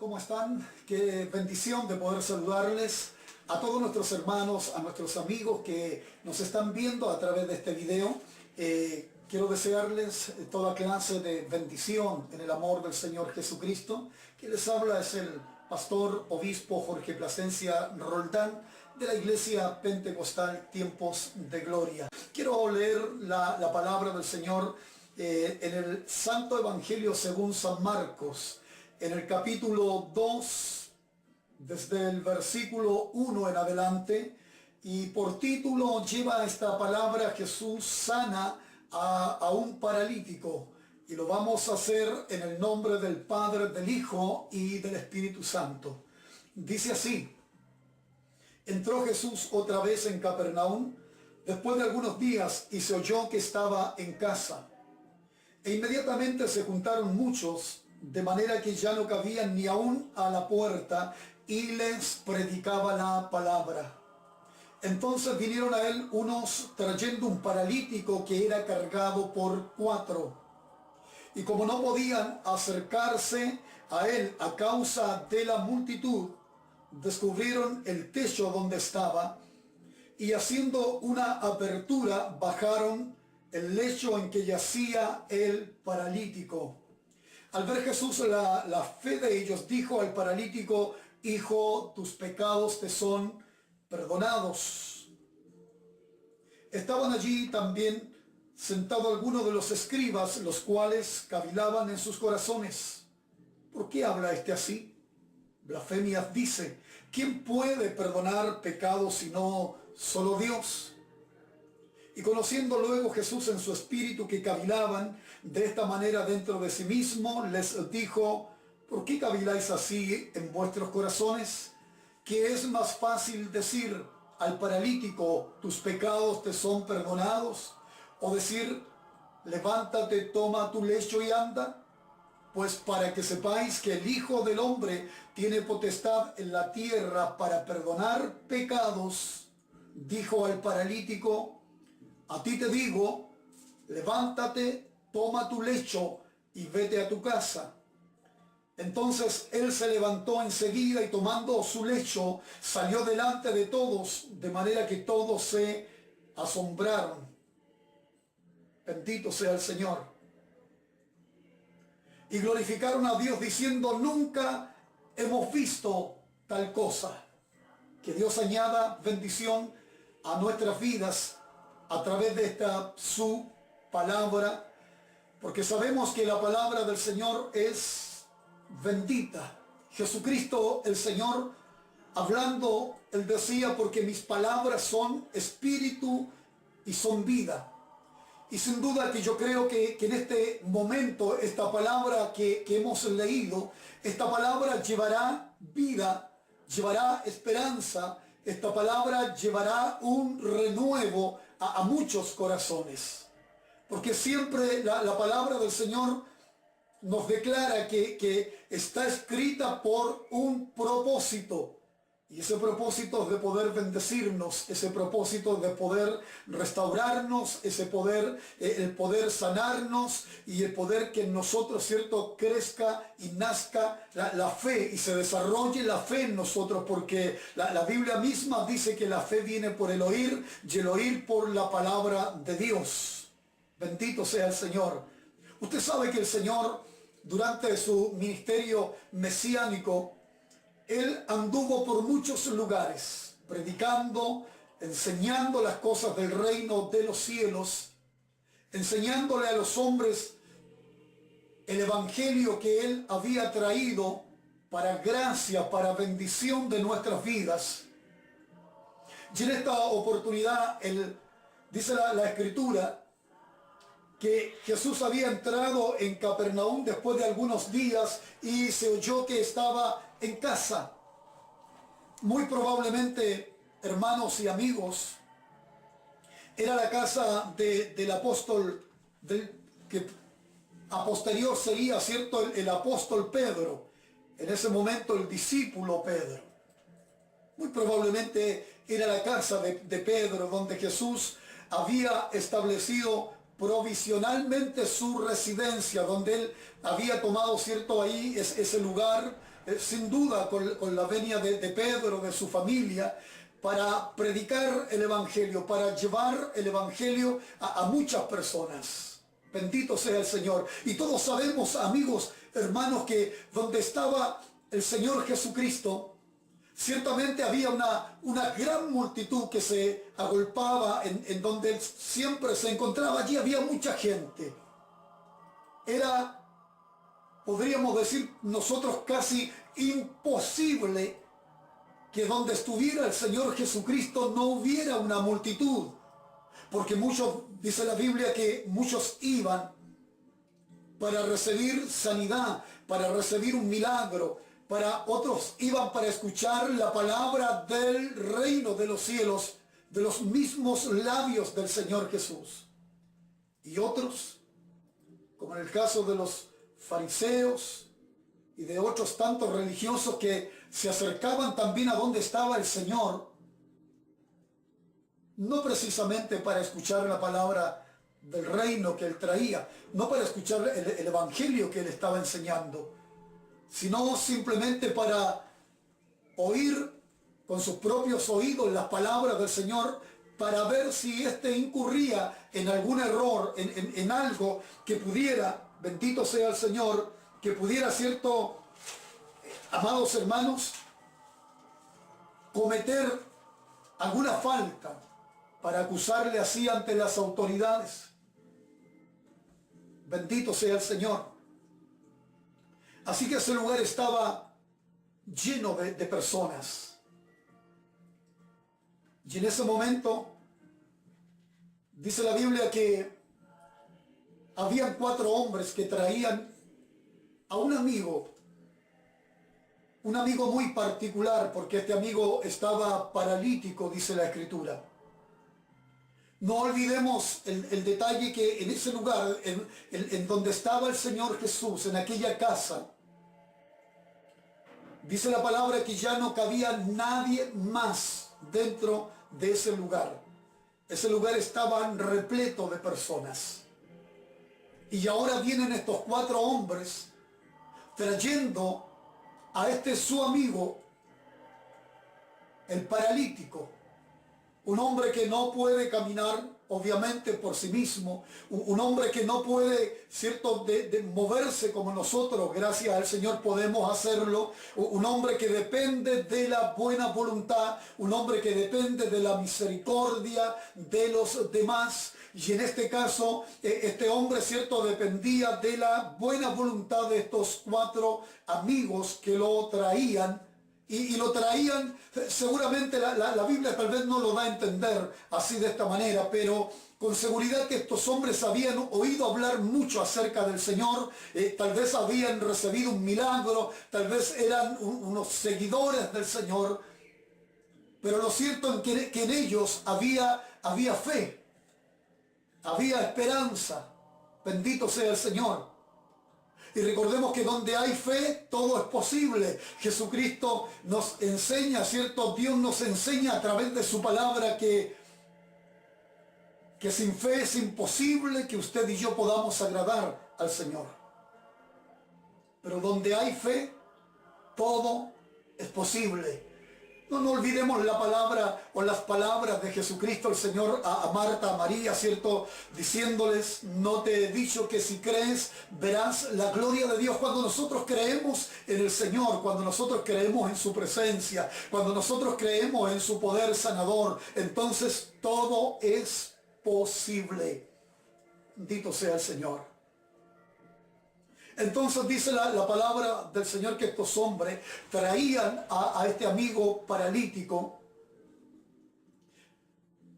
¿Cómo están? Qué bendición de poder saludarles a todos nuestros hermanos, a nuestros amigos que nos están viendo a través de este video. Quiero desearles toda clase de bendición en el amor del Señor Jesucristo. Quien les habla es el pastor obispo Jorge Plasencia Roldán de la Iglesia Pentecostal Tiempos de Gloria. Quiero leer la palabra del Señor en el Santo Evangelio según San Marcos, en el capítulo 2, desde el versículo 1 en adelante, y por título lleva esta palabra: Jesús sana a un paralítico. Y lo vamos a hacer en el nombre del Padre, del Hijo y del Espíritu Santo. Dice así: entró Jesús otra vez en Capernaum después de algunos días y se oyó que estaba en casa. E inmediatamente se juntaron muchos, de manera que ya no cabían ni aún a la puerta, y les predicaba la palabra. Entonces vinieron a él unos trayendo un paralítico que era cargado por 4. Y como no podían acercarse a él a causa de la multitud, descubrieron el techo donde estaba, y haciendo una apertura bajaron el lecho en que yacía el paralítico. Al ver Jesús la fe de ellos, dijo al paralítico: hijo, tus pecados te son perdonados. Estaban allí también sentados algunos de los escribas, los cuales cavilaban en sus corazones: ¿por qué habla este así? Blasfemias dice. ¿Quién puede perdonar pecados sino solo Dios? Y conociendo luego Jesús en su espíritu que cavilaban de esta manera dentro de sí mismo, les dijo: ¿por qué caviláis así en vuestros corazones? ¿Que es más fácil decir al paralítico: tus pecados te son perdonados? ¿O decir: levántate, toma tu lecho y anda? Pues para que sepáis que el Hijo del Hombre tiene potestad en la tierra para perdonar pecados, dijo al paralítico: a ti te digo, levántate, toma tu lecho y vete a tu casa. Entonces él se levantó enseguida y tomando su lecho salió delante de todos, de manera que todos se asombraron. Bendito sea el Señor. Y glorificaron a Dios diciendo: nunca hemos visto tal cosa. Que Dios añada bendición a nuestras vidas a través de esta su palabra, porque sabemos que la palabra del Señor es bendita. Jesucristo el Señor, hablando, él decía: porque mis palabras son espíritu y son vida. Y sin duda que yo creo que en este momento esta palabra que hemos leído, esta palabra llevará vida, llevará esperanza. Esta palabra llevará un renuevo a muchos corazones. Porque siempre la palabra del Señor nos declara que está escrita por un propósito. Y ese propósito es de poder bendecirnos, ese propósito de poder restaurarnos, el poder sanarnos y el poder que en nosotros, ¿cierto?, crezca y nazca la fe y se desarrolle la fe en nosotros, porque la Biblia misma dice que la fe viene por el oír y el oír por la palabra de Dios. Bendito sea el Señor. Usted sabe que el Señor, durante su ministerio mesiánico, él anduvo por muchos lugares, predicando, enseñando las cosas del reino de los cielos, enseñándole a los hombres el evangelio que él había traído para gracia, para bendición de nuestras vidas. Y en esta oportunidad, dice la Escritura, que Jesús había entrado en Capernaum después de algunos días y se oyó que estaba en casa. Muy probablemente, hermanos y amigos, era la casa del apóstol, que a posterior sería, ¿cierto?, el apóstol Pedro. En ese momento el discípulo Pedro. Muy probablemente era la casa de Pedro, donde Jesús había establecido provisionalmente su residencia, donde él había tomado, ¿cierto?, ahí ese lugar sin duda con la venia de Pedro, de su familia, para predicar el Evangelio, para llevar el Evangelio a muchas personas. Bendito sea el Señor. Y todos sabemos, amigos, hermanos, que donde estaba el Señor Jesucristo, ciertamente había una gran multitud que se agolpaba en donde Él siempre se encontraba. Allí había mucha gente. Era, podríamos decir nosotros, casi imposible que donde estuviera el Señor Jesucristo no hubiera una multitud. Porque muchos, dice la Biblia, que muchos iban para recibir sanidad, para recibir un milagro, para otros iban para escuchar la palabra del reino de los cielos, de los mismos labios del Señor Jesús. Y otros, como en el caso de los fariseos y de otros tantos religiosos que se acercaban también a donde estaba el Señor, no precisamente para escuchar la palabra del reino que Él traía, no para escuchar el evangelio que Él estaba enseñando, sino simplemente para oír con sus propios oídos las palabras del Señor, para ver si éste incurría en algún error, en algo que pudiera, bendito sea el Señor, que pudiera, cierto, amados hermanos, cometer alguna falta para acusarle así ante las autoridades. Bendito sea el Señor. Así que ese lugar estaba lleno de personas. Y en ese momento, dice la Biblia que habían 4 hombres que traían a un amigo muy particular, porque este amigo estaba paralítico, dice la Escritura. No olvidemos el detalle que en ese lugar, en donde estaba el Señor Jesús, en aquella casa, dice la palabra que ya no cabía nadie más dentro de ese lugar. Ese lugar estaba repleto de personas. Y ahora vienen estos 4 hombres trayendo a este su amigo, el paralítico. Un hombre que no puede caminar, obviamente, por sí mismo. Un hombre que no puede, cierto, de moverse como nosotros, gracias al Señor podemos hacerlo. Un hombre que depende de la buena voluntad. Un hombre que depende de la misericordia de los demás. Y en este caso, este hombre, cierto, dependía de la buena voluntad de estos 4 amigos que lo traían. Y lo traían, seguramente la Biblia tal vez no lo da a entender así de esta manera, pero con seguridad que estos hombres habían oído hablar mucho acerca del Señor, tal vez habían recibido un milagro, tal vez eran unos seguidores del Señor, pero lo cierto es que en ellos había fe, había esperanza. Bendito sea el Señor. Y recordemos que donde hay fe, todo es posible. Jesucristo nos enseña, ¿cierto? Dios nos enseña a través de su palabra que sin fe es imposible que usted y yo podamos agradar al Señor. Pero donde hay fe, todo es posible. No olvidemos la palabra o las palabras de Jesucristo, el Señor, a Marta, a María, ¿cierto? Diciéndoles, no te he dicho que si crees verás la gloria de Dios. Cuando nosotros creemos en el Señor, cuando nosotros creemos en su presencia, cuando nosotros creemos en su poder sanador, entonces todo es posible. Bendito sea el Señor. Entonces dice la palabra del Señor que estos hombres traían a este amigo paralítico,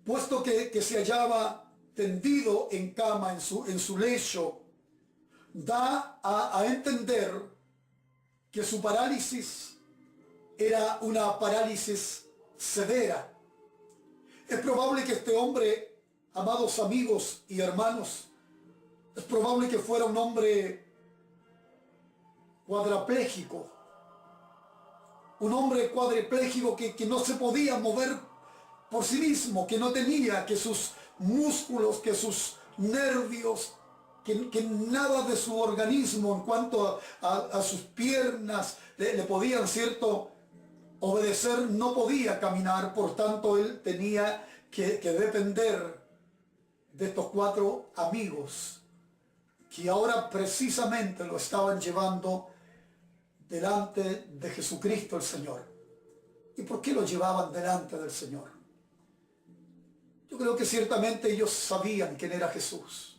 puesto que se hallaba tendido en cama, en su lecho, da a entender que su parálisis era una parálisis severa. Es probable que este hombre, amados amigos y hermanos, es probable que fuera un hombre cuadraplégico, un hombre cuadripléjico que no se podía mover por sí mismo, que no tenía, que sus músculos, que sus nervios que nada de su organismo en cuanto a sus piernas le podían, ¿cierto?, obedecer, no podía caminar, por tanto él tenía que depender de estos 4 amigos que ahora precisamente lo estaban llevando delante de Jesucristo el Señor. ¿Y por qué lo llevaban delante del Señor? Yo creo que ciertamente ellos sabían quién era Jesús,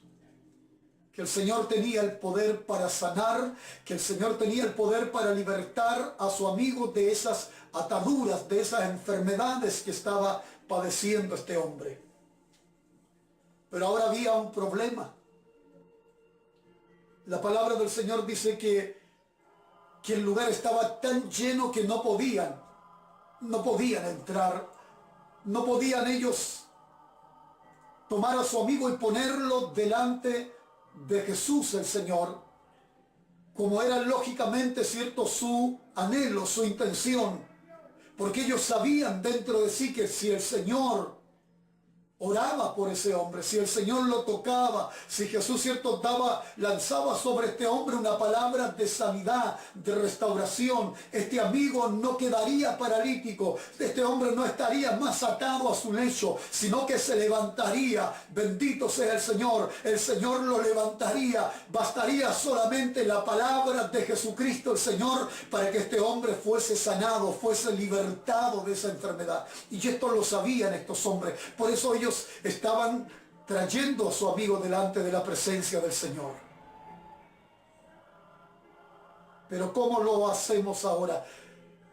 que el Señor tenía el poder para sanar, que el Señor tenía el poder para libertar a su amigo de esas ataduras, de esas enfermedades que estaba padeciendo este hombre. Pero ahora había un problema. La palabra del Señor dice que el lugar estaba tan lleno que no podían entrar, no podían ellos tomar a su amigo y ponerlo delante de Jesús el Señor, como era lógicamente, cierto, su anhelo, su intención, porque ellos sabían dentro de sí que si el Señor oraba por ese hombre, si el Señor lo tocaba, si Jesús, cierto, lanzaba sobre este hombre una palabra de sanidad, de restauración, este amigo no quedaría paralítico, este hombre no estaría más atado a su lecho, sino que se levantaría. Bendito sea el Señor lo levantaría. Bastaría solamente la palabra de Jesucristo el Señor para que este hombre fuese sanado, fuese libertado de esa enfermedad. Y esto lo sabían estos hombres, por eso ellos estaban trayendo a su amigo delante de la presencia del Señor. Pero ¿cómo lo hacemos ahora?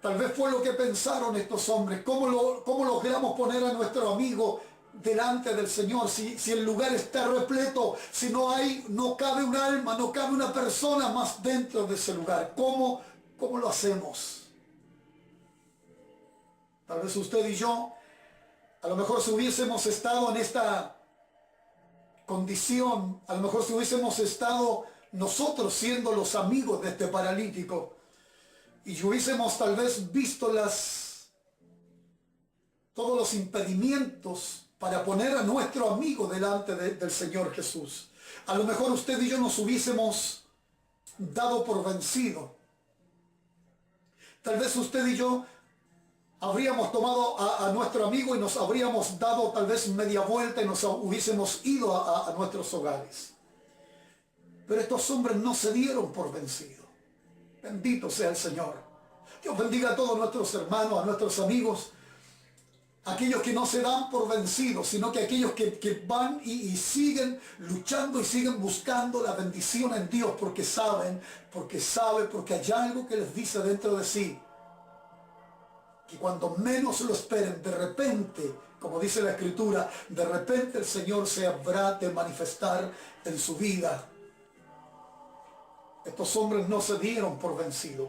Tal vez fue lo que pensaron estos hombres. ¿Cómo logramos poner a nuestro amigo delante del Señor si el lugar está repleto, si no cabe un alma, no cabe una persona más dentro de ese lugar? ¿Cómo lo hacemos? Tal vez usted y yo, a lo mejor si hubiésemos estado en esta condición, a lo mejor si hubiésemos estado nosotros siendo los amigos de este paralítico y hubiésemos tal vez visto todos los impedimentos para poner a nuestro amigo delante del Señor Jesús, a lo mejor usted y yo nos hubiésemos dado por vencido. Tal vez usted y yo habríamos tomado a nuestro amigo y nos habríamos dado tal vez media vuelta y nos hubiésemos ido a nuestros hogares. Pero estos hombres no se dieron por vencidos. Bendito sea el Señor. Dios bendiga a todos nuestros hermanos, a nuestros amigos, aquellos que no se dan por vencidos, sino que aquellos que van y siguen luchando y siguen buscando la bendición en Dios, porque hay algo que les dice dentro de sí, que cuando menos lo esperen, de repente, como dice la Escritura, de repente el Señor se habrá de manifestar en su vida. Estos hombres no se dieron por vencidos.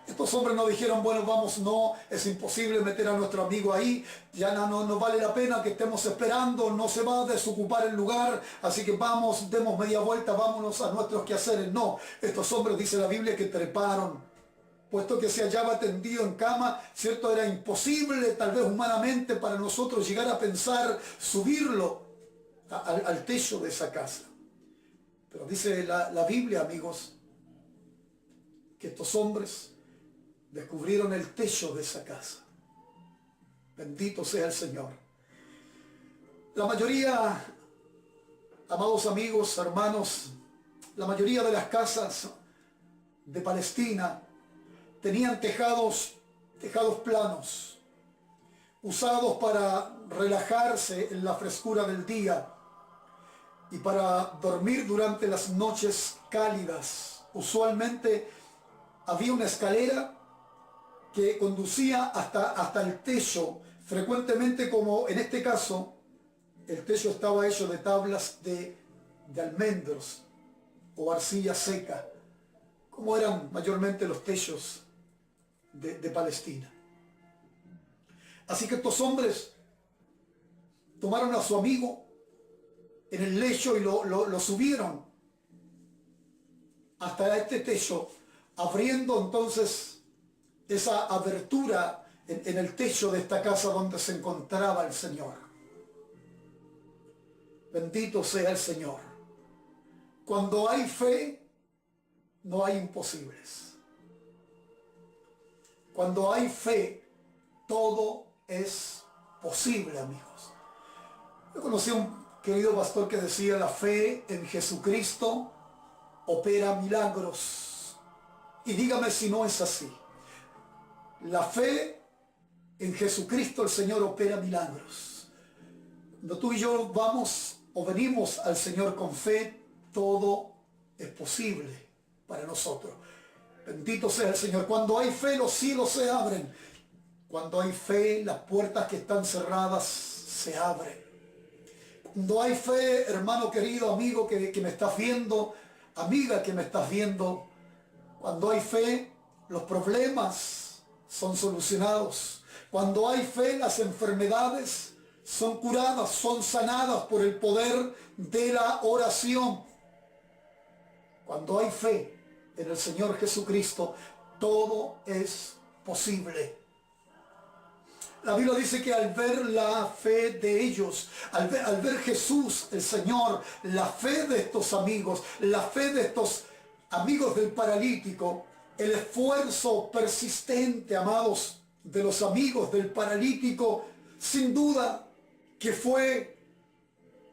Estos hombres no dijeron, bueno, vamos, no, es imposible meter a nuestro amigo ahí, ya no vale la pena que estemos esperando, no se va a desocupar el lugar, así que vamos, demos media vuelta, vámonos a nuestros quehaceres. No, estos hombres, dice la Biblia, que treparon. Puesto que se hallaba tendido en cama, ¿cierto? Era imposible, tal vez humanamente, para nosotros llegar a pensar subirlo al techo de esa casa. Pero dice la Biblia, amigos, que estos hombres descubrieron el techo de esa casa. Bendito sea el Señor. La mayoría, amados amigos, hermanos, la mayoría de las casas de Palestina tenían tejados planos, usados para relajarse en la frescura del día y para dormir durante las noches cálidas. Usualmente había una escalera que conducía hasta el techo, frecuentemente, como en este caso, el techo estaba hecho de tablas de almendros o arcilla seca, como eran mayormente los techos de Palestina. Así que estos hombres tomaron a su amigo en el lecho y lo subieron hasta este techo, abriendo entonces esa abertura en el techo de esta casa donde se encontraba el Señor. Bendito sea el Señor. Cuando hay fe, no hay imposibles. Cuando hay fe, todo es posible, amigos. Yo conocí a un querido pastor que decía: la fe en Jesucristo opera milagros. Y dígame si no es así. La fe en Jesucristo el Señor opera milagros. Cuando tú y yo vamos o venimos al Señor con fe, todo es posible para nosotros. Bendito sea el Señor. Cuando hay fe, los cielos se abren. Cuando hay fe, las puertas que están cerradas se abren. Cuando hay fe, hermano querido, amigo que me estás viendo, amiga que me estás viendo, cuando hay fe, los problemas son solucionados. Cuando hay fe, las enfermedades son curadas, son sanadas por el poder de la oración. Cuando hay fe en el Señor Jesucristo, todo es posible. La Biblia dice que al ver la fe de ellos, al ver Jesús, el Señor, la fe de estos amigos, la fe de estos amigos del paralítico, el esfuerzo persistente, amados, de los amigos del paralítico, sin duda que fue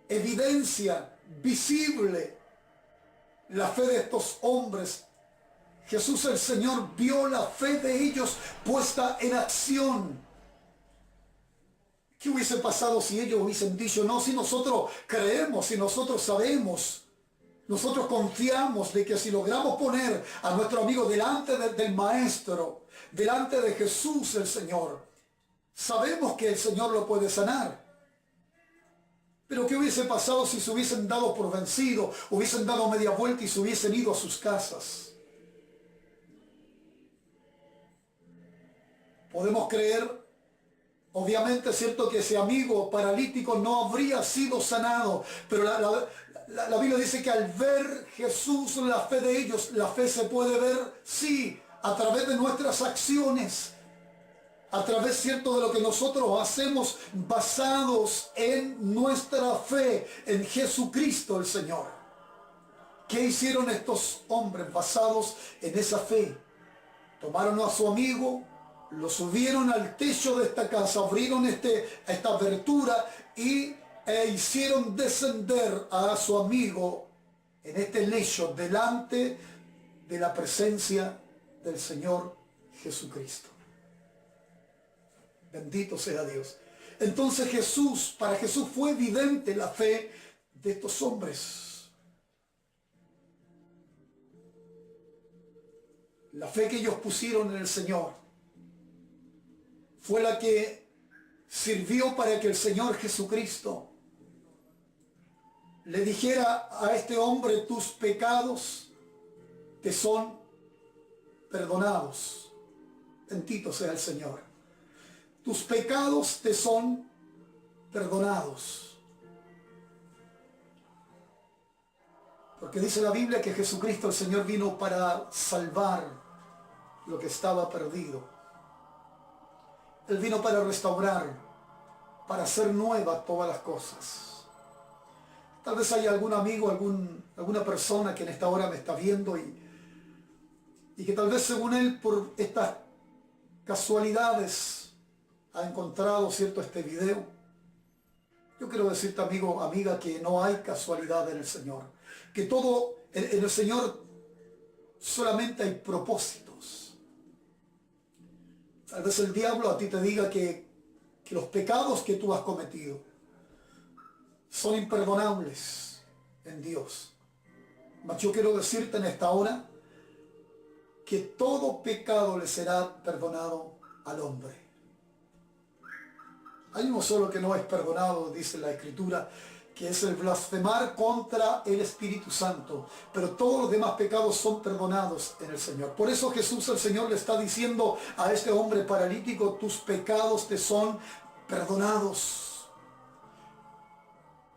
evidencia visible la fe de estos hombres. Jesús el Señor vio la fe de ellos puesta en acción. ¿Qué hubiese pasado si ellos hubiesen dicho: no, si nosotros creemos, si nosotros sabemos, nosotros confiamos de que si logramos poner a nuestro amigo delante del Maestro, delante de Jesús el Señor, sabemos que el Señor lo puede sanar? Pero ¿qué hubiese pasado si se hubiesen dado por vencido, hubiesen dado media vuelta y se hubiesen ido a sus casas? Podemos creer, obviamente es cierto que ese amigo paralítico no habría sido sanado, pero la Biblia dice que al ver Jesús la fe de ellos, la fe se puede ver, sí, a través de nuestras acciones, a través, cierto, de lo que nosotros hacemos basados en nuestra fe en Jesucristo el Señor. ¿Qué hicieron estos hombres basados en esa fe? Tomaron a su amigo, lo subieron al techo de esta casa, abrieron esta abertura y hicieron descender a su amigo en este lecho delante de la presencia del Señor Jesucristo. Bendito sea Dios. Entonces para Jesús fue evidente la fe de estos hombres. La fe que ellos pusieron en el Señor fue la que sirvió para que el Señor Jesucristo le dijera a este hombre: tus pecados te son perdonados. Bendito sea el Señor. Tus pecados te son perdonados. Porque dice la Biblia que Jesucristo el Señor vino para salvar lo que estaba perdido. Él vino para restaurar, para hacer nuevas todas las cosas. Tal vez haya algún amigo, alguna persona que en esta hora me está viendo y que tal vez según él, por estas casualidades, ha encontrado, cierto, este video. Yo quiero decirte, amigo, amiga, que no hay casualidad en el Señor. Que todo en el Señor solamente hay propósitos. Tal vez el diablo a ti te diga que los pecados que tú has cometido son imperdonables en Dios. Mas yo quiero decirte en esta hora que todo pecado le será perdonado al hombre. Hay uno solo que no es perdonado, dice la Escritura, que es el blasfemar contra el Espíritu Santo. Pero todos los demás pecados son perdonados en el Señor. Por eso Jesús el Señor le está diciendo a este hombre paralítico: tus pecados te son perdonados.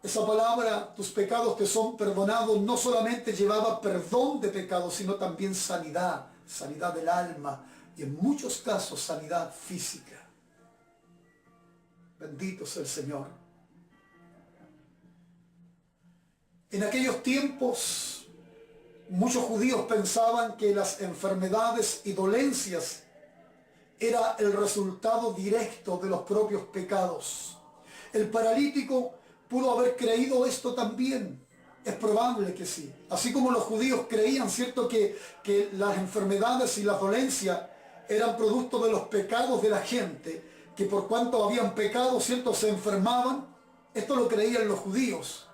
Esa palabra, tus pecados te son perdonados, no solamente llevaba perdón de pecados, sino también sanidad, sanidad del alma y en muchos casos sanidad física. Bendito sea el Señor. En aquellos tiempos Muchos judíos pensaban que las enfermedades y dolencias era el resultado directo de los propios pecados. El paralítico pudo haber creído esto también. Es probable que sí. Así como los judíos creían, ¿cierto?, que las enfermedades y las dolencias eran producto de los pecados de la gente, que por cuanto habían pecado, ¿cierto?, se enfermaban. Esto lo creían los judíos.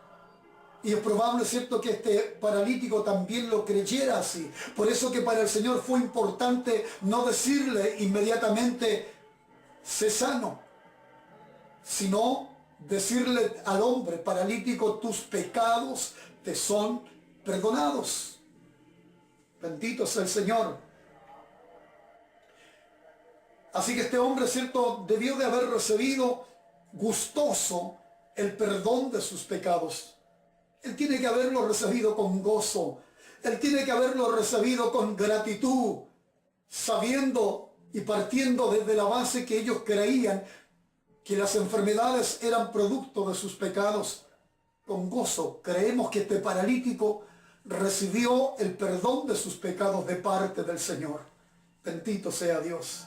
Y es probable, ¿cierto?, que este paralítico también lo creyera así. Por eso que para el Señor fue importante no decirle inmediatamente, sé sano, sino decirle al hombre paralítico, tus pecados te son perdonados. Bendito sea el Señor. Así que este hombre, ¿cierto?, debió de haber recibido gustoso el perdón de sus pecados. Él tiene que haberlo recibido con gozo. Él tiene que haberlo recibido con gratitud, sabiendo y partiendo desde la base que ellos creían que las enfermedades eran producto de sus pecados. Con gozo creemos que este paralítico recibió el perdón de sus pecados de parte del Señor. Bendito sea Dios.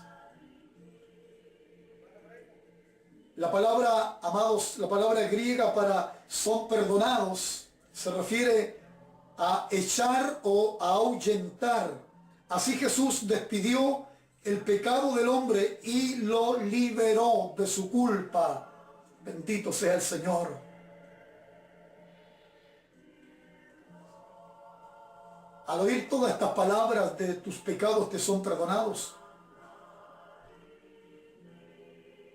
La palabra, amados, la palabra griega para son perdonados se refiere a echar o a ahuyentar. Así Jesús despidió el pecado del hombre y lo liberó de su culpa. Bendito sea el Señor. Al oír todas estas palabras de tus pecados te son perdonados,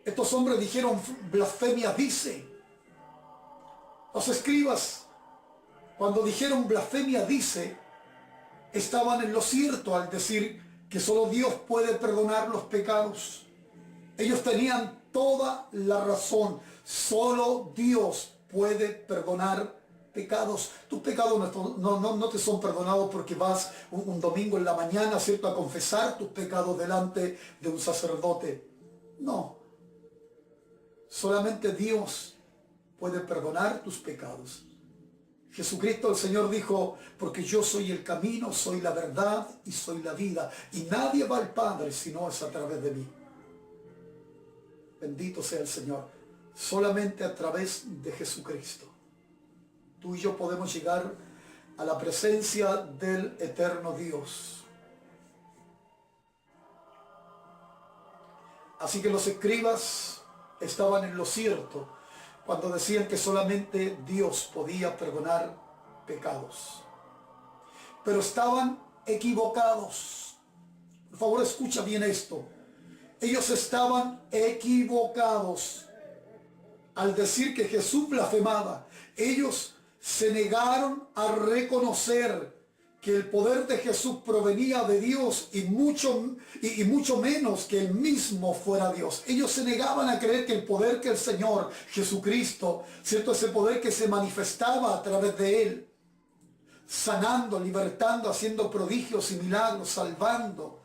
estos hombres dijeron, blasfemia dice. Los escribas, cuando dijeron blasfemia dice, estaban en lo cierto al decir que solo Dios puede perdonar los pecados. Ellos tenían toda la razón. Solo Dios puede perdonar pecados. Tus pecados no te son perdonados porque vas un domingo en la mañana, ¿cierto?, a confesar tus pecados delante de un sacerdote. No. Solamente Dios puede perdonar tus pecados. Jesucristo el Señor dijo, porque yo soy el camino, soy la verdad y soy la vida. Y nadie va al Padre si no es a través de mí. Bendito sea el Señor. Solamente a través de Jesucristo tú y yo podemos llegar a la presencia del eterno Dios. Así que los escribas estaban en lo cierto cuando decían que solamente Dios podía perdonar pecados. Pero estaban equivocados. Por favor, escucha bien esto. Ellos estaban equivocados al decir que Jesús blasfemaba. Ellos se negaron a reconocer que el poder de Jesús provenía de Dios y mucho menos que Él mismo fuera Dios. Ellos se negaban a creer que el poder que el Señor Jesucristo, ¿cierto?, ese poder que se manifestaba a través de Él, sanando, libertando, haciendo prodigios y milagros, salvando.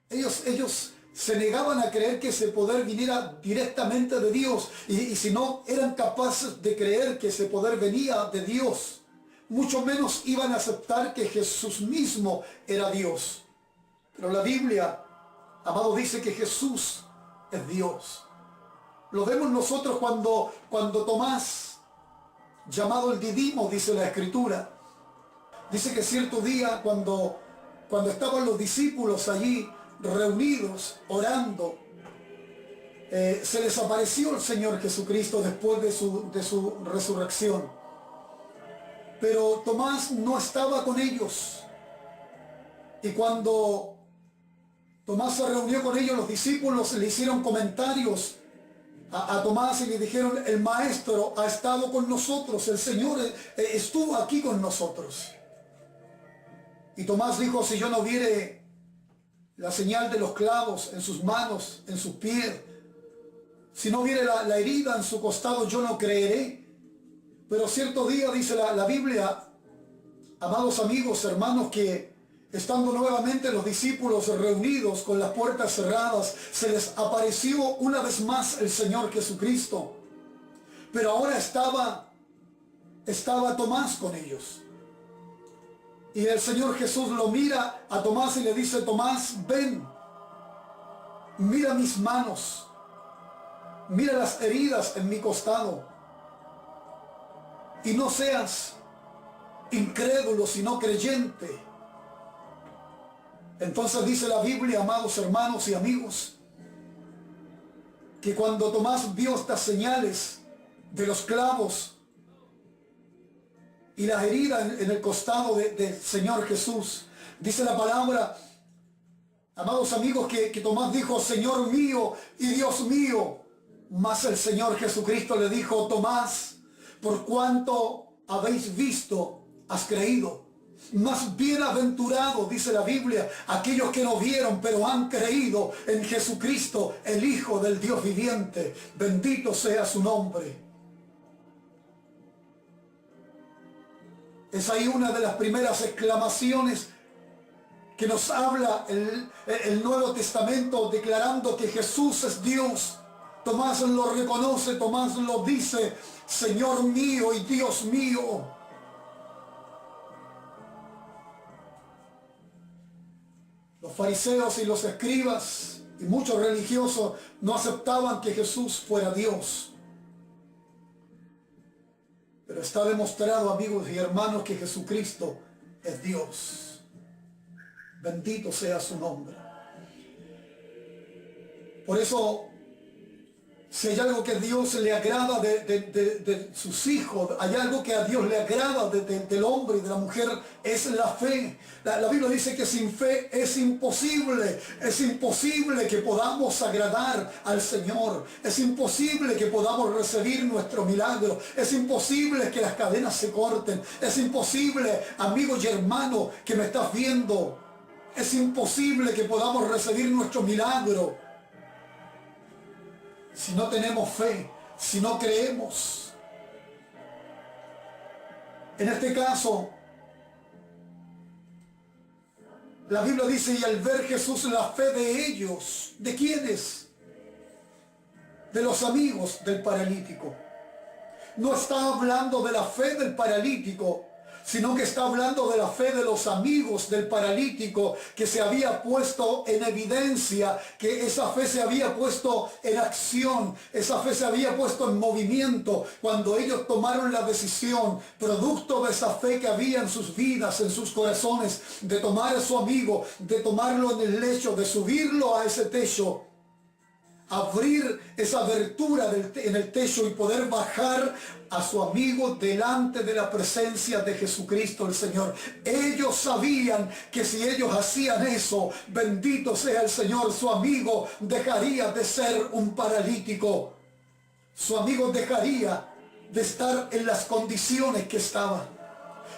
Ellos se negaban a creer que ese poder viniera directamente de Dios. Y si no eran capaces de creer que ese poder venía de Dios, mucho menos iban a aceptar que Jesús mismo era Dios. Pero la Biblia, amado, dice que Jesús es Dios. Lo vemos nosotros cuando Tomás, llamado el Didimo, dice la Escritura, dice que cierto día cuando estaban los discípulos allí reunidos, orando, se les apareció el Señor Jesucristo después de su resurrección. Pero Tomás no estaba con ellos. Y cuando Tomás se reunió con ellos, los discípulos le hicieron comentarios a Tomás y le dijeron, el Maestro ha estado con nosotros, el Señor estuvo aquí con nosotros. Y Tomás dijo, si yo no viere la señal de los clavos en sus manos, en sus pies, si no viere la herida en su costado, yo no creeré. Pero cierto día, dice la Biblia, amados amigos, hermanos, que estando nuevamente los discípulos reunidos con las puertas cerradas, se les apareció una vez más el Señor Jesucristo. Pero ahora estaba Tomás con ellos. Y el Señor Jesús lo mira a Tomás y le dice: Tomás, ven, mira mis manos, mira las heridas en mi costado, y no seas incrédulo, sino creyente. Entonces dice la Biblia, amados hermanos y amigos, que cuando Tomás vio estas señales de los clavos y las heridas en el costado del Señor Jesús, dice la palabra, amados amigos, que Tomás dijo: Señor mío y Dios mío. Mas el Señor Jesucristo le dijo: Tomás, por cuanto habéis visto, has creído. Más bienaventurado, dice la Biblia, aquellos que no vieron, pero han creído en Jesucristo, el Hijo del Dios viviente. Bendito sea su nombre. Es ahí una de las primeras exclamaciones que nos habla el Nuevo Testamento, declarando que Jesús es Dios. Tomás lo reconoce, Tomás lo dice: Señor mío y Dios mío. Los fariseos y los escribas y muchos religiosos no aceptaban que Jesús fuera Dios. Pero está demostrado, amigos y hermanos, que Jesucristo es Dios. Bendito sea su nombre. Por eso, si hay algo que a Dios le agrada de sus hijos, hay algo que a Dios le agrada del hombre y de la mujer, es la fe. La Biblia dice que sin fe es imposible que podamos agradar al Señor. Es imposible que podamos recibir nuestro milagro. Es imposible que las cadenas se corten. Es imposible, amigo y hermano que me estás viendo, es imposible que podamos recibir nuestro milagro si no tenemos fe, si no creemos. En este caso, la Biblia dice: y al ver Jesús la fe de ellos, ¿de quiénes? De los amigos del paralítico. No está hablando de la fe del paralítico, sino que está hablando de la fe de los amigos del paralítico, que se había puesto en evidencia, que esa fe se había puesto en acción, esa fe se había puesto en movimiento, cuando ellos tomaron la decisión, producto de esa fe que había en sus vidas, en sus corazones, de tomar a su amigo, de tomarlo en el lecho, de subirlo a ese techo, abrir esa abertura en el techo y poder bajar a su amigo delante de la presencia de Jesucristo el Señor. Ellos sabían que si ellos hacían eso, bendito sea el Señor, su amigo dejaría de ser un paralítico. Su amigo dejaría de estar en las condiciones que estaba.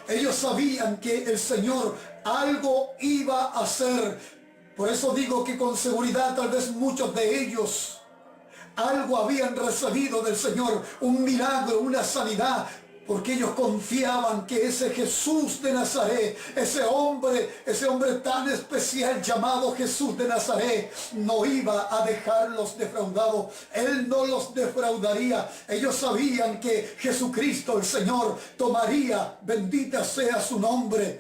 Ellos sabían que el Señor algo iba a hacer. Por eso digo que con seguridad tal vez muchos de ellos algo habían recibido del Señor, un milagro, una sanidad, porque ellos confiaban que ese Jesús de Nazaret, ese hombre tan especial llamado Jesús de Nazaret, no iba a dejarlos defraudados. Él no los defraudaría. Ellos sabían que Jesucristo el Señor tomaría, bendita sea su nombre,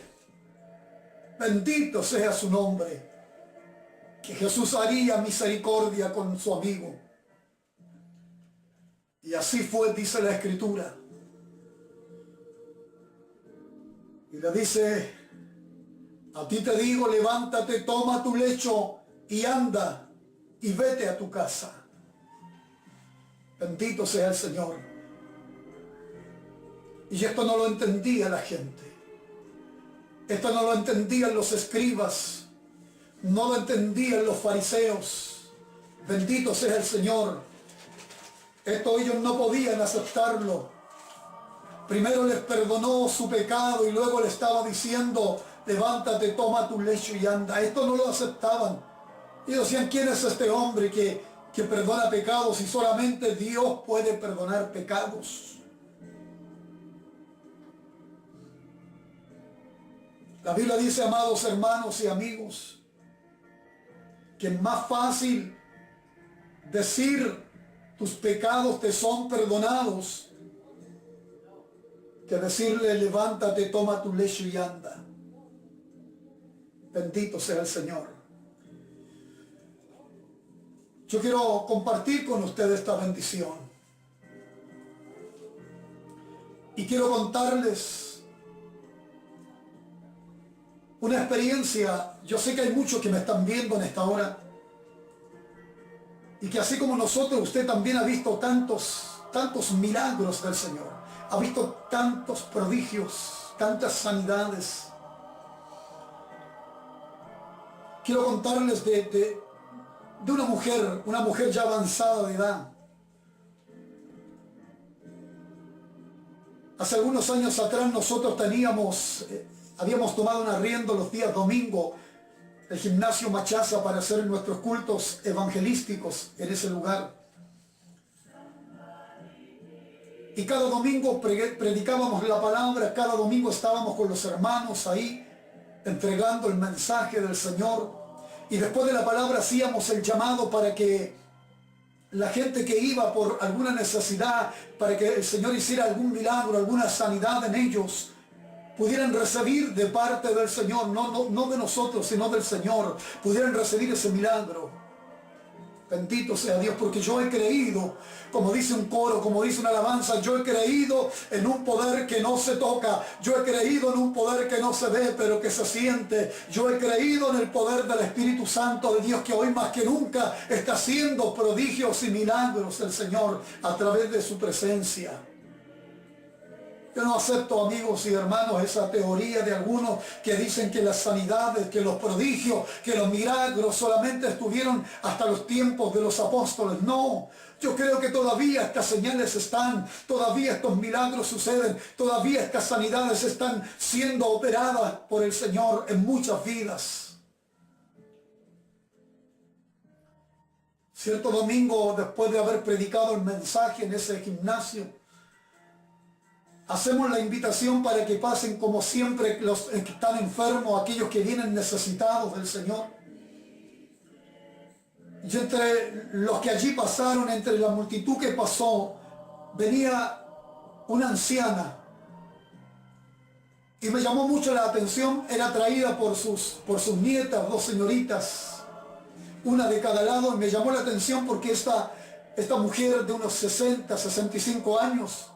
bendito sea su nombre, que Jesús haría misericordia con su amigo. Y así fue, dice la Escritura. Y le dice: a ti te digo, levántate, toma tu lecho y anda y vete a tu casa. Bendito sea el Señor. Y esto no lo entendía la gente. Esto no lo entendían los escribas. No lo entendían los fariseos. Bendito sea el Señor. Esto ellos no podían aceptarlo. Primero les perdonó su pecado y luego le estaba diciendo: levántate, toma tu lecho y anda. Esto no lo aceptaban. Ellos decían: ¿quién es este hombre que perdona pecados? Y solamente Dios puede perdonar pecados. La Biblia dice, amados hermanos y amigos, que es más fácil decir tus pecados te son perdonados que decirle: levántate, toma tu lecho y anda. Bendito sea el Señor. Yo quiero compartir con ustedes esta bendición. Y quiero contarles una experiencia. Yo sé que hay muchos que me están viendo en esta hora. Y que así como nosotros, usted también ha visto tantos milagros del Señor. Ha visto tantos prodigios, tantas sanidades. Quiero contarles de una mujer ya avanzada de edad. Hace algunos años atrás nosotros habíamos tomado un arriendo los días domingo, el gimnasio Machaza, para hacer nuestros cultos evangelísticos en ese lugar. Y cada domingo predicábamos la palabra, cada domingo estábamos con los hermanos ahí, entregando el mensaje del Señor. Y después de la palabra hacíamos el llamado para que la gente que iba por alguna necesidad, para que el Señor hiciera algún milagro, alguna sanidad en ellos, pudieran recibir de parte del Señor, no de nosotros, sino del Señor, pudieran recibir ese milagro. Bendito sea Dios, porque yo he creído, como dice un coro, como dice una alabanza, yo he creído en un poder que no se toca, yo he creído en un poder que no se ve, pero que se siente, yo he creído en el poder del Espíritu Santo de Dios, que hoy más que nunca está haciendo prodigios y milagros el Señor a través de su presencia. Yo no acepto, amigos y hermanos, esa teoría de algunos que dicen que las sanidades, que los prodigios, que los milagros solamente estuvieron hasta los tiempos de los apóstoles. No, yo creo que todavía estas señales están, todavía estos milagros suceden, todavía estas sanidades están siendo operadas por el Señor en muchas vidas. Cierto domingo, después de haber predicado el mensaje en ese gimnasio, hacemos la invitación para que pasen como siempre los que están enfermos, aquellos que vienen necesitados del Señor. Y entre los que allí pasaron, entre la multitud que pasó, venía una anciana. Y me llamó mucho la atención, era traída por sus nietas, dos señoritas, una de cada lado, y me llamó la atención porque esta mujer de unos 60, 65 años,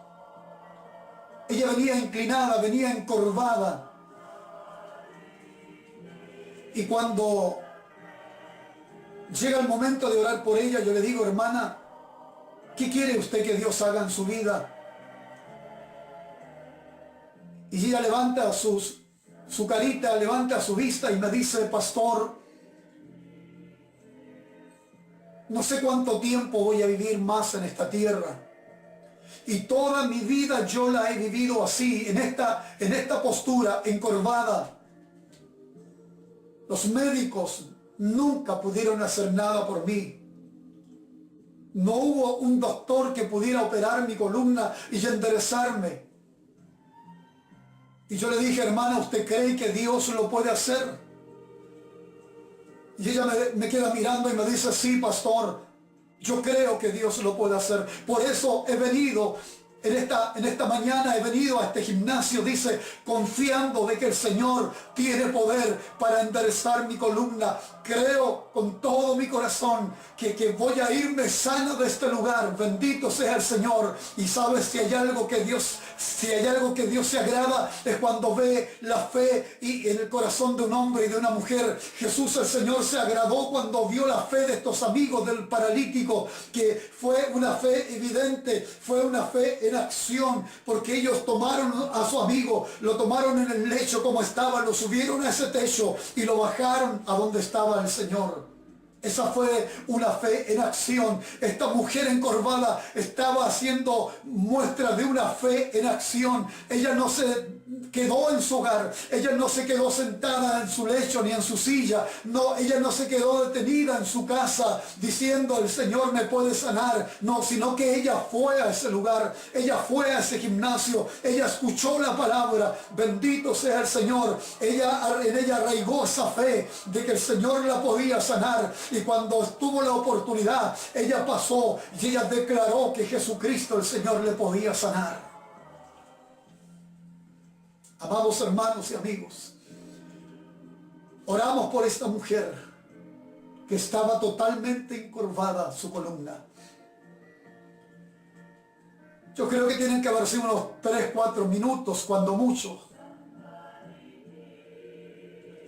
ella venía inclinada, venía encorvada. Y cuando llega el momento de orar por ella, yo le digo, hermana, ¿qué quiere usted que Dios haga en su vida? Y ella levanta su carita, levanta su vista y me dice, pastor, no sé cuánto tiempo voy a vivir más en esta tierra. Y toda mi vida yo la he vivido así, en esta postura, encorvada. Los médicos nunca pudieron hacer nada por mí. No hubo un doctor que pudiera operar mi columna y enderezarme. Y yo le dije, hermana, ¿usted cree que Dios lo puede hacer? Y ella me queda mirando y me dice, sí, pastor, yo creo que Dios lo puede hacer. Por eso he venido en esta mañana, he venido a este gimnasio, dice, confiando de que el Señor tiene poder para enderezar mi columna. Creo con todo mi corazón que voy a irme sana de este lugar. Bendito sea el Señor. Y sabes, si hay algo que Dios se agrada, es cuando ve la fe y en el corazón de un hombre y de una mujer. Jesús el Señor se agradó cuando vio la fe de estos amigos del paralítico, que fue una fe evidente, fue una fe en acción, porque ellos tomaron a su amigo, lo tomaron en el lecho como estaba, lo subieron a ese techo y lo bajaron a donde estaba el Señor. Esa fue una fe en acción. Esta mujer encorvada estaba haciendo muestra de una fe en acción. Ella no se quedó en su hogar, ella no se quedó sentada en su lecho ni en su silla, no, ella no se quedó detenida en su casa diciendo el Señor me puede sanar, no, sino que ella fue a ese lugar, ella fue a ese gimnasio, ella escuchó la palabra, bendito sea el Señor, en ella arraigó esa fe de que el Señor la podía sanar, y cuando tuvo la oportunidad, ella pasó y ella declaró que Jesucristo el Señor le podía sanar. Amados hermanos y amigos, Oramos por esta mujer que estaba totalmente encorvada su columna. Yo creo que tienen que haber sido unos 3, 4 minutos, cuando mucho.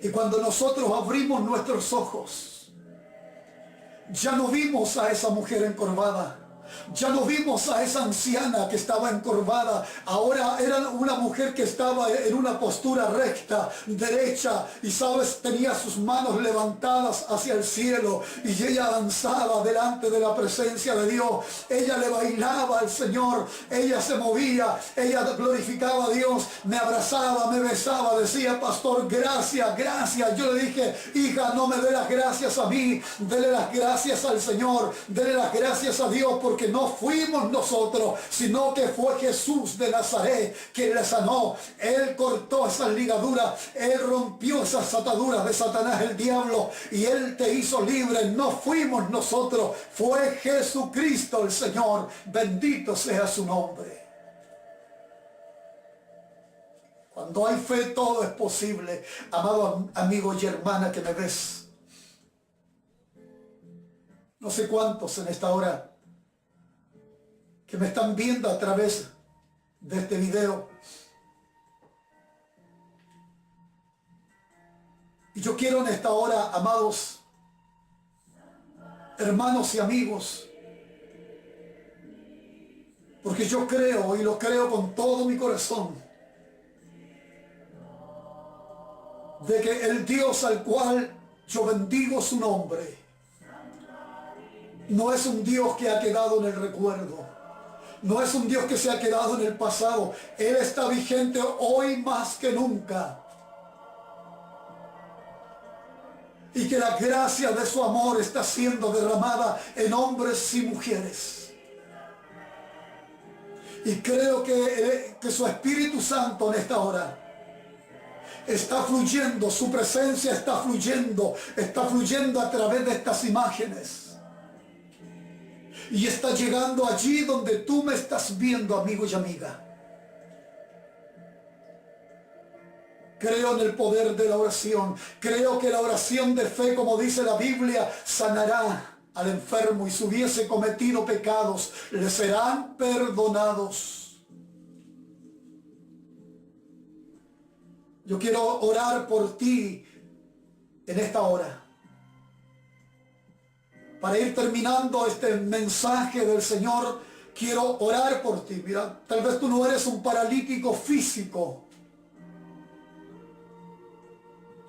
Y cuando nosotros abrimos nuestros ojos, ya no vimos a esa mujer encorvada. Ya no vimos a esa anciana que estaba encorvada. Ahora era una mujer que estaba en una postura recta, derecha, y sabes, tenía sus manos levantadas hacia el cielo, y ella avanzaba delante de la presencia de Dios. Ella le bailaba al Señor, ella se movía, ella glorificaba a Dios, me abrazaba, me besaba, decía: pastor, gracias, gracias. Yo le dije: hija, no me dé las gracias a mí, dele las gracias al Señor, dele las gracias a Dios, porque no fuimos nosotros, sino que fue Jesús de Nazaret quien le sanó. Él cortó esas ligaduras, Él rompió esas ataduras de Satanás, el diablo, y Él te hizo libre. No fuimos nosotros, fue Jesucristo el Señor. Bendito sea su nombre. Cuando hay fe, todo es posible. Amado amigo y hermana que me ves, no sé cuántos en esta hora que me están viendo a través de este video. Y yo quiero en esta hora, amados hermanos y amigos, porque yo creo, y lo creo con todo mi corazón, de que el Dios al cual yo bendigo su nombre no es un Dios que ha quedado en el recuerdo. No es un Dios que se ha quedado en el pasado. Él está vigente hoy más que nunca. Y que la gracia de su amor está siendo derramada en hombres y mujeres. Y creo que su Espíritu Santo en esta hora está fluyendo, su presencia está fluyendo a través de estas imágenes. Y está llegando allí donde tú me estás viendo, amigo y amiga. Creo en el poder de la oración. Creo que la oración de fe, como dice la Biblia, sanará al enfermo, y si hubiese cometido pecados, le serán perdonados. Yo quiero orar por ti en esta hora. Para ir terminando este mensaje del Señor, quiero orar por ti. Mira, tal vez tú no eres un paralítico físico.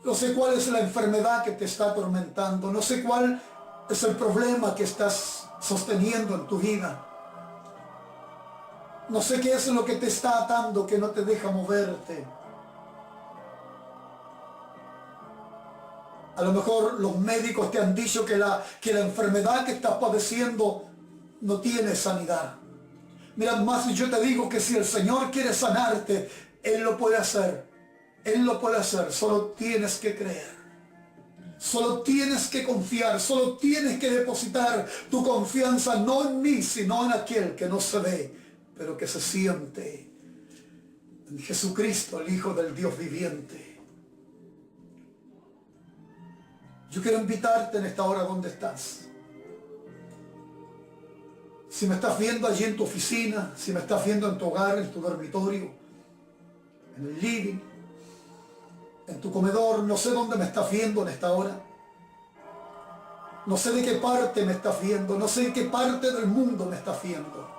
No sé cuál es la enfermedad que te está atormentando. No sé cuál es el problema que estás sosteniendo en tu vida. No sé qué es lo que te está atando, que no te deja moverte. A lo mejor los médicos te han dicho que la enfermedad que estás padeciendo no tiene sanidad. Mira, más yo te digo que si el Señor quiere sanarte, Él lo puede hacer. Él lo puede hacer. Solo tienes que creer. Solo tienes que confiar. Solo tienes que depositar tu confianza no en mí, sino en aquel que no se ve, pero que se siente. En Jesucristo, el Hijo del Dios viviente. Yo quiero invitarte en esta hora donde estás. Si me estás viendo allí en tu oficina, si me estás viendo en tu hogar, en tu dormitorio, en el living, en tu comedor, no sé dónde me estás viendo en esta hora. No sé de qué parte me estás viendo, no sé en qué parte del mundo me estás viendo.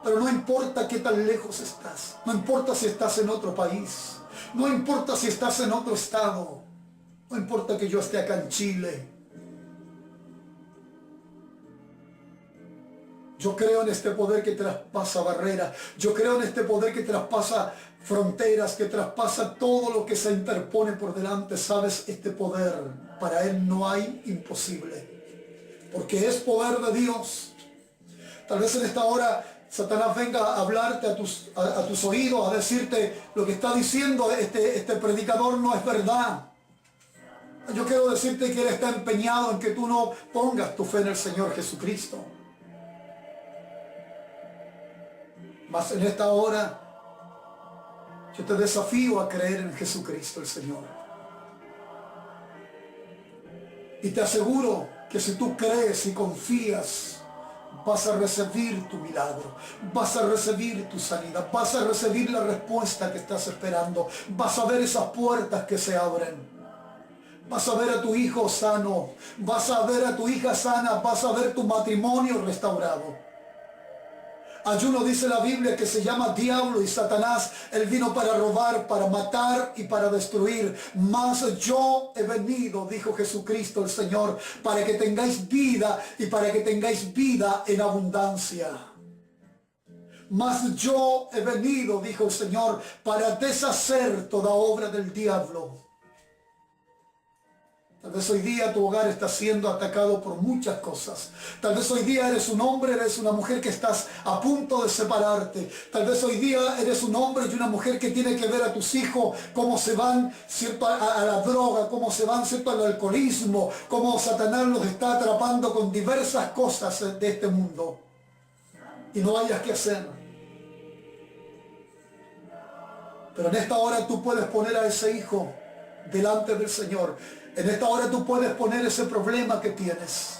Pero no importa qué tan lejos estás, no importa si estás en otro país, no importa si estás en otro estado, no importa que yo esté acá en Chile. Yo creo en este poder que traspasa barreras. Yo creo en este poder que traspasa fronteras, que traspasa todo lo que se interpone por delante. ¿Sabes? Este poder, para Él no hay imposible. Porque es poder de Dios. Tal vez en esta hora Satanás venga a hablarte a tus oídos, a decirte lo que está diciendo este predicador no es verdad. Yo quiero decirte que Él está empeñado en que tú no pongas tu fe en el Señor Jesucristo. Mas en esta hora Yo te desafío a creer en Jesucristo el Señor. Y te aseguro que si tú crees y confías, vas a recibir tu milagro, vas a recibir tu sanidad, vas a recibir la respuesta que estás esperando, vas a ver esas puertas que se abren, vas a ver a tu hijo sano, vas a ver a tu hija sana, vas a ver tu matrimonio restaurado. Ayuno, dice la Biblia, que se llama diablo y Satanás. Él vino para robar, para matar y para destruir. Mas yo he venido, dijo Jesucristo el Señor, para que tengáis vida y para que tengáis vida en abundancia. Mas yo he venido, dijo el Señor, para deshacer toda obra del diablo. Tal vez hoy día tu hogar está siendo atacado por muchas cosas. Tal vez hoy día eres un hombre, eres una mujer que estás a punto de separarte. Tal vez hoy día eres un hombre y una mujer que tiene que ver a tus hijos cómo se van, ¿cierto?, a la droga, cómo se van, ¿cierto?, al alcoholismo, cómo Satanás los está atrapando con diversas cosas de este mundo. Y no hayas que hacer. Pero en esta hora tú puedes poner a ese hijo delante del Señor. En esta hora tú puedes poner ese problema que tienes.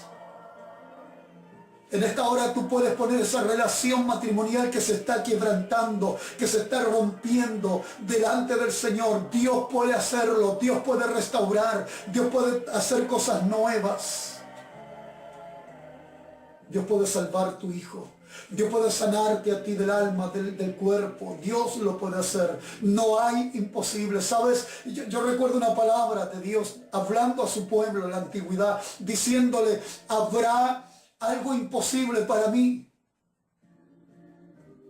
En esta hora tú puedes poner esa relación matrimonial que se está quebrantando, que se está rompiendo delante del Señor. Dios puede hacerlo, Dios puede restaurar, Dios puede hacer cosas nuevas. Dios puede salvar tu hijo. Dios puede sanarte a ti del alma, del cuerpo. Dios lo puede hacer. No hay imposible. ¿Sabes? Yo recuerdo una palabra de Dios hablando a su pueblo en la antigüedad, diciéndole: ¿habrá algo imposible para mí?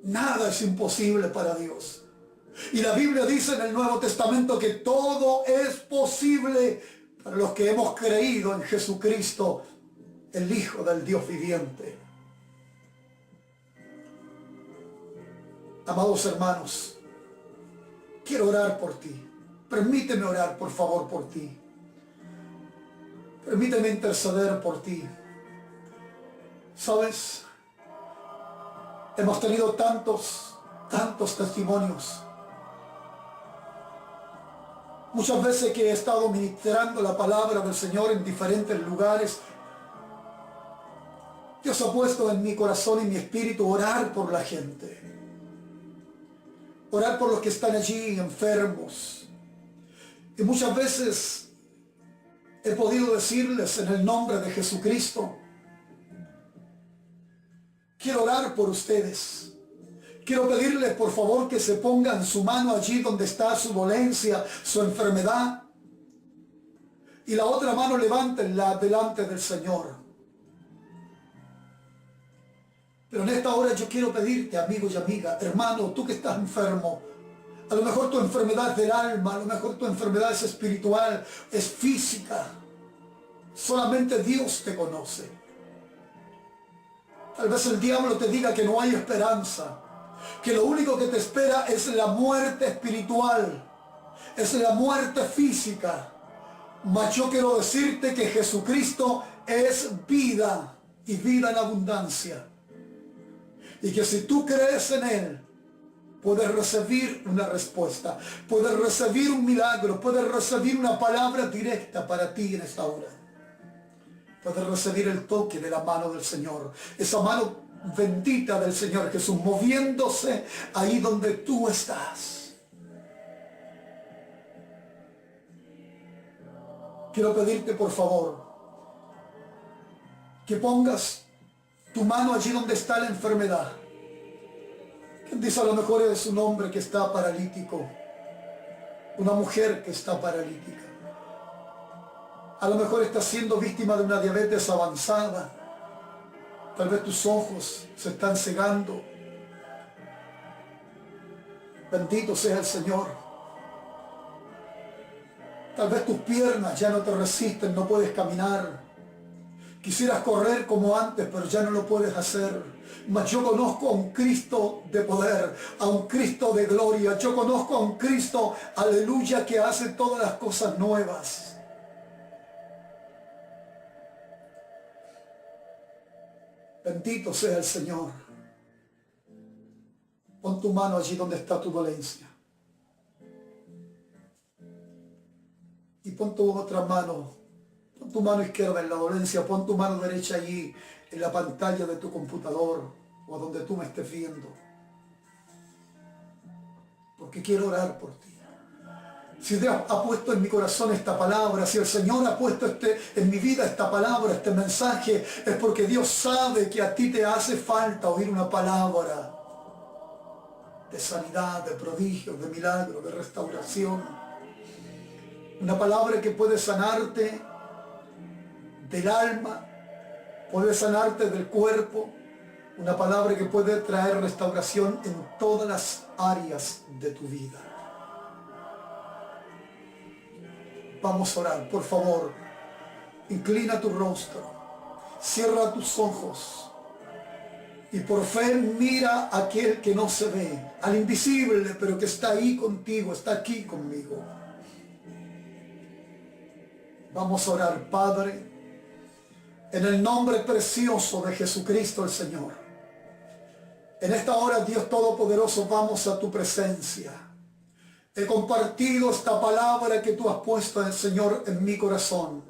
Nada es imposible para Dios. Y la Biblia dice en el Nuevo Testamento que todo es posible para los que hemos creído en Jesucristo, el Hijo del Dios viviente. Amados hermanos, quiero orar por ti. Permíteme orar, por favor, por ti. Permíteme interceder por ti. ¿Sabes? Hemos tenido tantos testimonios. Muchas veces que he estado ministrando la palabra del Señor en diferentes lugares, Dios ha puesto en mi corazón y mi espíritu orar por la gente. Orar por los que están allí enfermos. Y muchas veces he podido decirles en el nombre de Jesucristo: quiero orar por ustedes. Quiero pedirles por favor que se pongan su mano allí donde está su dolencia, su enfermedad. Y la otra mano levántenla delante del Señor. Pero en esta hora yo quiero pedirte, amigo y amiga, hermano, tú que estás enfermo, a lo mejor tu enfermedad es del alma, a lo mejor tu enfermedad es espiritual, es física. Solamente Dios te conoce. Tal vez el diablo te diga que no hay esperanza, que lo único que te espera es la muerte espiritual, es la muerte física. Mas yo quiero decirte que Jesucristo es vida y vida en abundancia. Y que si tú crees en Él, puedes recibir una respuesta, puedes recibir un milagro, puedes recibir una palabra directa para ti en esta hora. Puedes recibir el toque de la mano del Señor, esa mano bendita del Señor Jesús, moviéndose ahí donde tú estás. Quiero pedirte por favor que pongas tu mano allí donde está la enfermedad. ¿Quién dice a lo mejor es un hombre que está paralítico? Una mujer que está paralítica. A lo mejor estás siendo víctima de una diabetes avanzada. Tal vez tus ojos se están cegando. Bendito sea el Señor. Tal vez tus piernas ya no te resisten, no puedes caminar. Quisieras correr como antes, pero ya no lo puedes hacer. Mas yo conozco a un Cristo de poder, a un Cristo de gloria. Yo conozco a un Cristo, aleluya, que hace todas las cosas nuevas. Bendito sea el Señor. Pon tu mano allí donde está tu dolencia. pon tu otra mano, pon tu mano izquierda en la dolencia, pon tu mano derecha allí en la pantalla de tu computador o donde tú me estés viendo. Porque quiero orar por ti. Si Dios ha puesto en mi corazón esta palabra, si el Señor ha puesto en mi vida esta palabra, este mensaje, es porque Dios sabe que a ti te hace falta oír una palabra de sanidad, de prodigio, de milagro, de restauración. Una palabra que puede sanarte del alma, puede sanarte del cuerpo. Una palabra que puede traer restauración en todas las áreas de tu vida. Vamos a orar, por favor. Inclina tu rostro, cierra tus ojos y por fe mira a aquel que no se ve, al invisible, pero que está ahí contigo, está aquí conmigo. Vamos a orar, Padre, en el nombre precioso de Jesucristo el Señor. En esta hora, Dios Todopoderoso, vamos a tu presencia. He compartido esta palabra que tú has puesto, Señor, en mi corazón.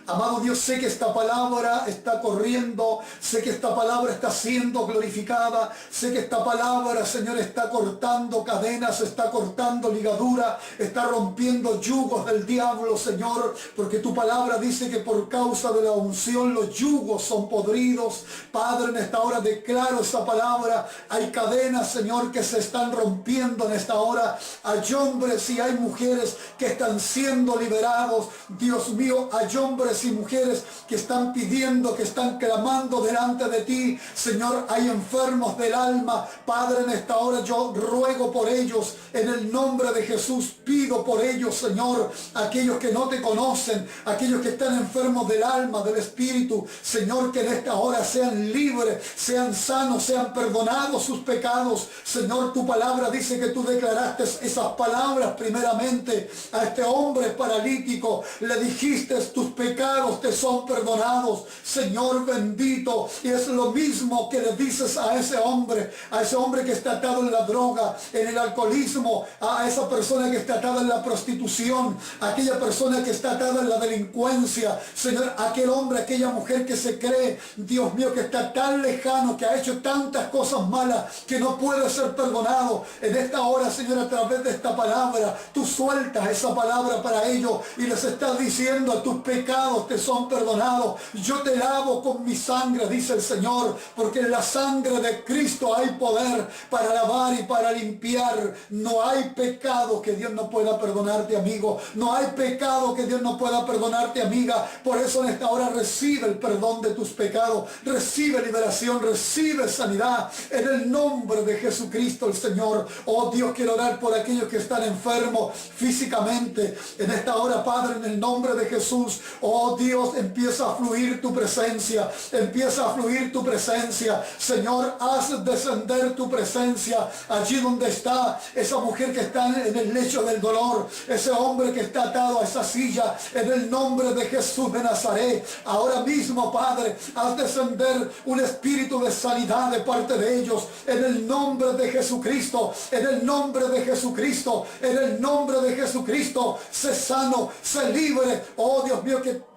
Amado Dios, sé que esta palabra está corriendo, sé que esta palabra está siendo glorificada, sé que esta palabra, Señor, está cortando cadenas, está cortando ligaduras, está rompiendo yugos del diablo, Señor, porque tu palabra dice que por causa de la unción los yugos son podridos. Padre, en esta hora declaro esa palabra. Hay cadenas, Señor, que se están rompiendo en esta hora. Hay hombres y hay mujeres que están siendo liberados. Dios mío, hay hombres y mujeres que están pidiendo, que están clamando delante de ti. Señor, hay enfermos del alma. Padre, en esta hora yo ruego por ellos. En el nombre de Jesús pido por ellos, Señor. Aquellos que no te conocen, aquellos que están enfermos del alma, del espíritu. Señor, que en esta hora sean libres, sean sanos, sean perdonados sus pecados. Señor, tu palabra dice que tú declaraste esas palabras primeramente a este hombre paralítico. Le dijiste, tus pecados te son perdonados. Señor bendito, y es lo mismo que le dices a ese hombre que está atado en la droga, en el alcoholismo, a esa persona que está atada en la prostitución, a aquella persona que está atada en la delincuencia. Señor, aquel hombre, aquella mujer que se cree, Dios mío, que está tan lejano, que ha hecho tantas cosas malas, que no puede ser perdonado. En esta hora, Señor, a través de esta palabra, tú sueltas esa palabra para ellos y les estás diciendo, a tus pecados te son perdonados. Yo te lavo con mi sangre, dice el Señor, porque en la sangre de Cristo hay poder para lavar y para limpiar. No hay pecado que Dios no pueda perdonarte, amigo. No hay pecado que Dios no pueda perdonarte, amiga. Por eso en esta hora recibe el perdón de tus pecados, recibe liberación, recibe sanidad en el nombre de Jesucristo el Señor. Oh Dios, quiero orar por aquellos que están enfermos físicamente en esta hora, Padre, en el nombre de Jesús. Oh Dios, empieza a fluir tu presencia, empieza a fluir tu presencia. Señor, haz descender tu presencia allí donde está esa mujer que está en el lecho del dolor, ese hombre que está atado a esa silla, en el nombre de Jesús de Nazaret. Ahora mismo, Padre, haz descender un espíritu de sanidad de parte de ellos, en el nombre de Jesucristo, en el nombre de Jesucristo, en el nombre de Jesucristo. Sé sano, sé libre. Oh Dios mío, que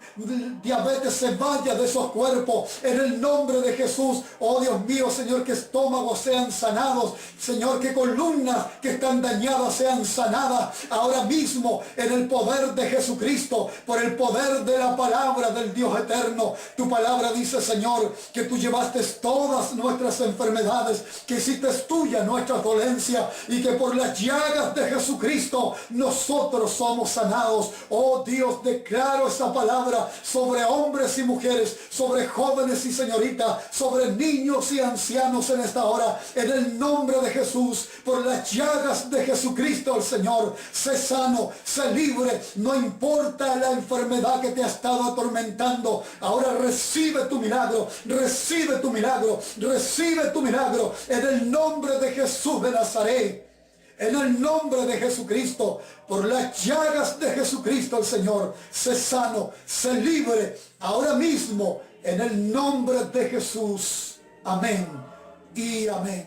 diabetes se vaya de esos cuerpos en el nombre de Jesús. Oh Dios mío, Señor, que estómagos sean sanados, Señor, que columnas que están dañadas sean sanadas ahora mismo en el poder de Jesucristo, por el poder de la palabra del Dios eterno. Tu palabra dice, Señor, que tú llevaste todas nuestras enfermedades, que hiciste tuya nuestras dolencias y que por las llagas de Jesucristo nosotros somos sanados. Oh Dios, declaro esa palabra sobre hombres y mujeres, sobre jóvenes y señoritas, sobre niños y ancianos en esta hora, en el nombre de Jesús. Por las llagas de Jesucristo el Señor, sé sano, sé libre, no importa la enfermedad que te ha estado atormentando. Ahora recibe tu milagro, recibe tu milagro, recibe tu milagro en el nombre de Jesús de Nazaret. En el nombre de Jesucristo, por las llagas de Jesucristo el Señor, sé sano, sé libre, ahora mismo, en el nombre de Jesús. Amén y amén.